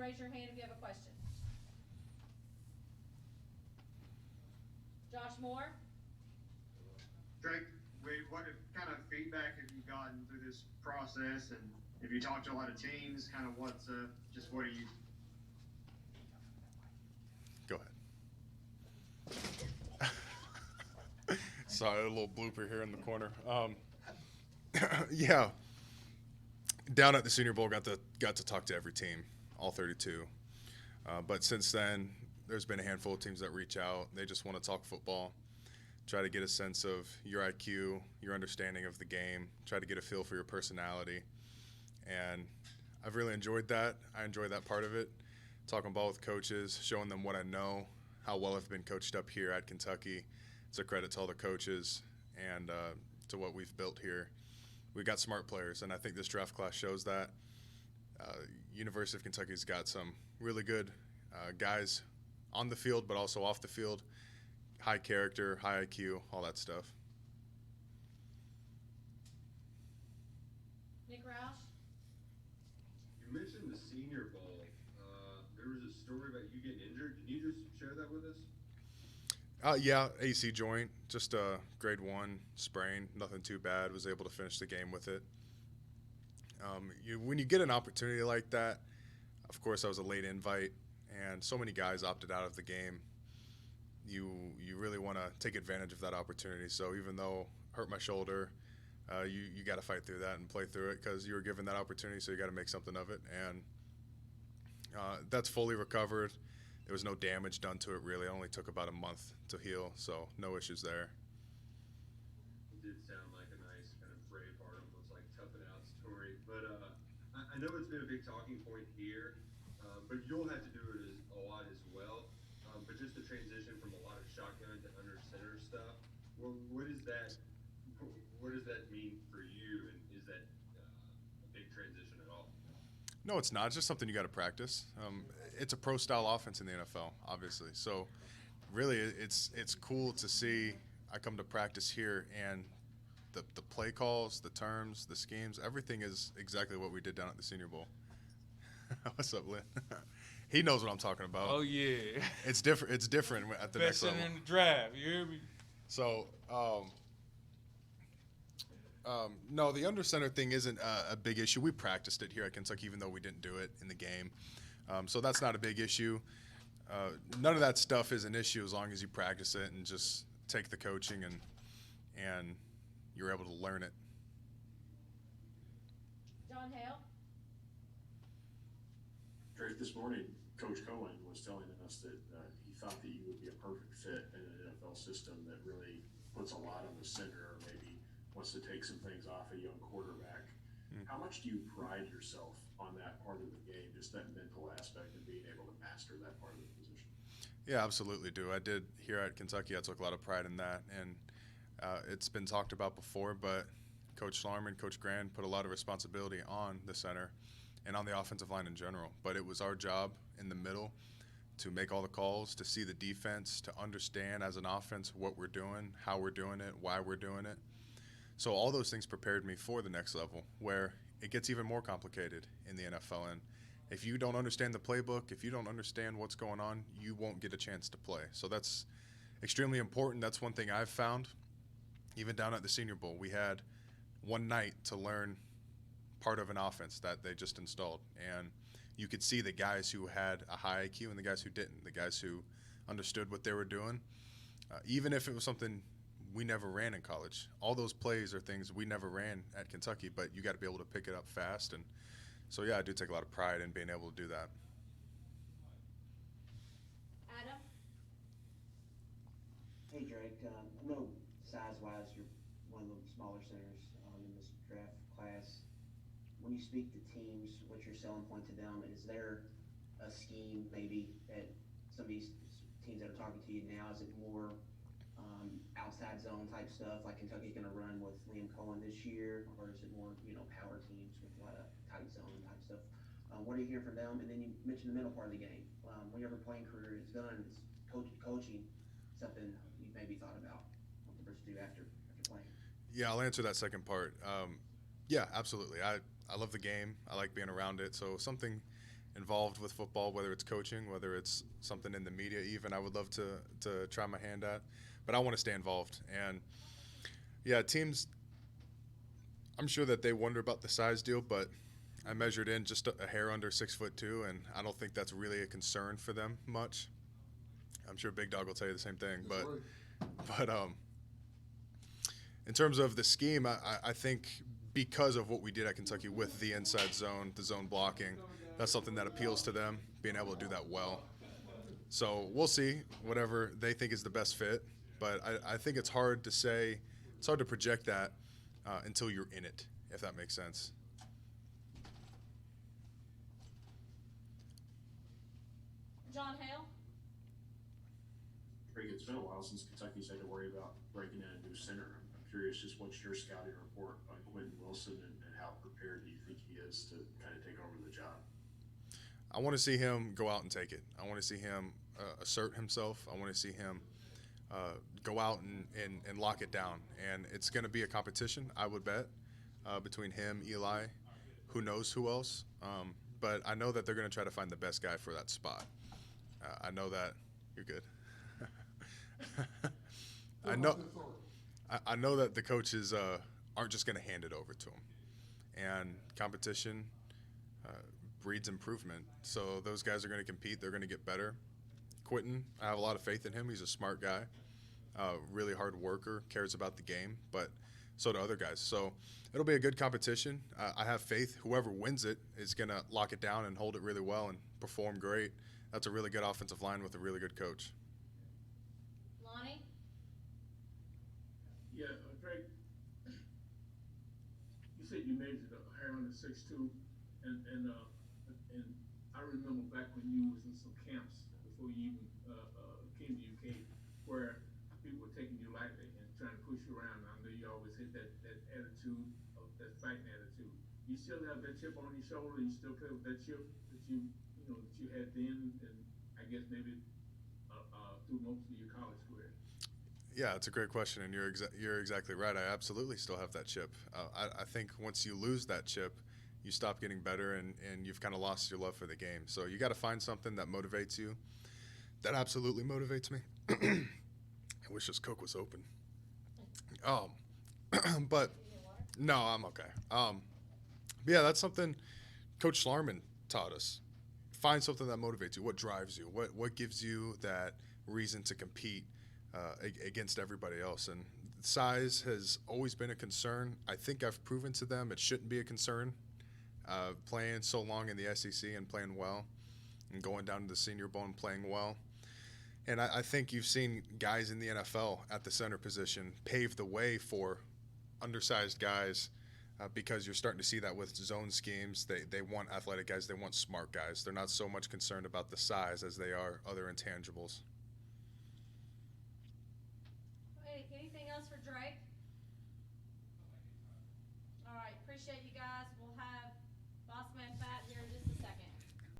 raise your hand if you have a question. Josh Moore? Drake, what kind of feedback have you gotten through this process? And if you talk to a lot of teams, kind of what are you? Go ahead. Sorry, a little blooper here in the corner. Yeah, down at the Senior Bowl, got to talk to every team, all 32. But since then, there's been a handful of teams that reach out. They just want to talk football, try to get a sense of your IQ, your understanding of the game, try to get a feel for your personality. And I've really enjoyed that. I enjoy that part of it, talking ball with coaches, showing them what I know, how well I've been coached up here at Kentucky. It's a credit to all the coaches and to what we've built here. We got smart players, and I think this draft class shows that. University of Kentucky's got some really good guys on the field, but also off the field. High character, high IQ, all that stuff. Nick Roush? You mentioned the Senior Bowl. There was a story about you getting injured. Can you just share that with us? Yeah, AC joint, just a grade 1 sprain, nothing too bad. Was able to finish the game with it. When you get an opportunity like that, of course I was a late invite, and so many guys opted out of the game. You really want to take advantage of that opportunity. So even though hurt my shoulder, you got to fight through that and play through it because you were given that opportunity, so you got to make something of it. And that's fully recovered. There was no damage done to it, really. It only took about a month to heal, so no issues there. It did sound like a nice kind of Braveheart, almost like tough it out story. But I know it's been a big talking point here, but you'll have to do it a lot as well. But just the transition from a lot of shotgun to under center stuff, what does that mean for you, and is that a big transition at all? No, it's not. It's just something you got to practice. It's a pro-style offense in the NFL, obviously. So, really, it's cool to see. I come to practice here, and the play calls, the terms, the schemes, everything is exactly what we did down at the Senior Bowl. What's up, Lynn? He knows what I'm talking about. Oh yeah, It's different. It's different at the next best level. in the draft. You hear me? So, no, the under center thing isn't a big issue. We practiced it here at Kentucky, even though we didn't do it in the game. So that's not a big issue. None of that stuff is an issue as long as you practice it and just take the coaching and you're able to learn it. John Hale? Drake, this morning, Coach Cohen was telling us that he thought that you would be a perfect fit in an NFL system that really puts a lot on the center, or maybe wants to take some things off a young quarterback. How much do you pride yourself on that part of the game, just that mental aspect of being able to master that part of the position? Yeah, absolutely do. I did here at Kentucky. I took a lot of pride in that, and it's been talked about before, but Coach Schlarman, Coach Grand put a lot of responsibility on the center and on the offensive line in general. But it was our job in the middle to make all the calls, to see the defense, to understand as an offense what we're doing, how we're doing it, why we're doing it. So all those things prepared me for the next level, where it gets even more complicated in the NFL. And if you don't understand the playbook, if you don't understand what's going on, you won't get a chance to play. So that's extremely important. That's one thing I've found. Even down at the Senior Bowl, we had one night to learn part of an offense that they just installed. And you could see the guys who had a high IQ and the guys who didn't, the guys who understood what they were doing. Even if it was something we never ran in college. All those plays are things we never ran at Kentucky, but you got to be able to pick it up fast. And so, yeah, I do take a lot of pride in being able to do that. Adam? Hey, Drake. I know size-wise you're one of the smaller centers in this draft class. When you speak to teams, what's your selling point to them? Is there a scheme maybe that some of these teams that are talking to you now, is it more outside zone type stuff like Kentucky's going to run with Liam Cohen this year, or is it more, power teams with a lot of tight zone type stuff? What are you hearing from them? And then you mentioned the middle part of the game. When your playing career is done, is coaching something you maybe thought about what the person do after playing? Yeah, I'll answer that second part. Yeah, absolutely. I love the game. I like being around it. So something, involved with football, whether it's coaching, whether it's something in the media even, I would love to try my hand at. But I want to stay involved. And, yeah, teams, I'm sure that they wonder about the size deal, but I measured in just a hair under 6'2", and I don't think that's really a concern for them much. I'm sure Big Dog will tell you the same thing. But in terms of the scheme, I think because of what we did at Kentucky with the inside zone, the zone blocking, that's something that appeals to them, being able to do that well. So we'll see whatever they think is the best fit. But I think it's hard to say, it's hard to project that until you're in it, if that makes sense. John Hale? Craig, it's been a while since Kentucky's had to worry about breaking in a new center. I'm curious, just what's your scouting report on Quentin Wilson and how prepared do you think he is to kind of take over the job? I want to see him go out and take it. I want to see him assert himself. I want to see him go out and lock it down. And it's going to be a competition, I would bet, between him, Eli, who knows who else. But I know that they're going to try to find the best guy for that spot. I know that you're good. I know that the coaches aren't just going to hand it over to him. And competition breeds improvement. So those guys are going to compete. They're going to get better. Quentin, I have a lot of faith in him. He's a smart guy, really hard worker, cares about the game, but so do other guys. So it'll be a good competition. I have faith whoever wins it is going to lock it down and hold it really well and perform great. That's a really good offensive line with a really good coach. Lonnie? Yeah, Drake, you said you measured a hair under 6'2", and I remember back when you was in some camps before you even came to UK, where people were taking you lightly and trying to push you around. I know you always hit that attitude, that fighting attitude. You still have that chip on your shoulder, and you still play with that chip that you had then, and I guess maybe through most of your college career. Yeah, it's a great question, and you're exactly right. I absolutely still have that chip. I think once you lose that chip, you stop getting better, and you've kind of lost your love for the game. So you got to find something that motivates you. That absolutely motivates me. I wish this Coke was open. But no, I'm okay. But yeah, that's something Coach Schlarman taught us. Find something that motivates you. What drives you? What gives you that reason to compete against everybody else? And size has always been a concern. I think I've proven to them it shouldn't be a concern. Playing so long in the SEC and playing well, and going down to the Senior Bowl and playing well. And I think you've seen guys in the NFL at the center position pave the way for undersized guys because you're starting to see that with zone schemes. They want athletic guys. They want smart guys. They're not so much concerned about the size as they are other intangibles. Anything else for Drake? All right, appreciate you guys. We'll have Boss Man Fat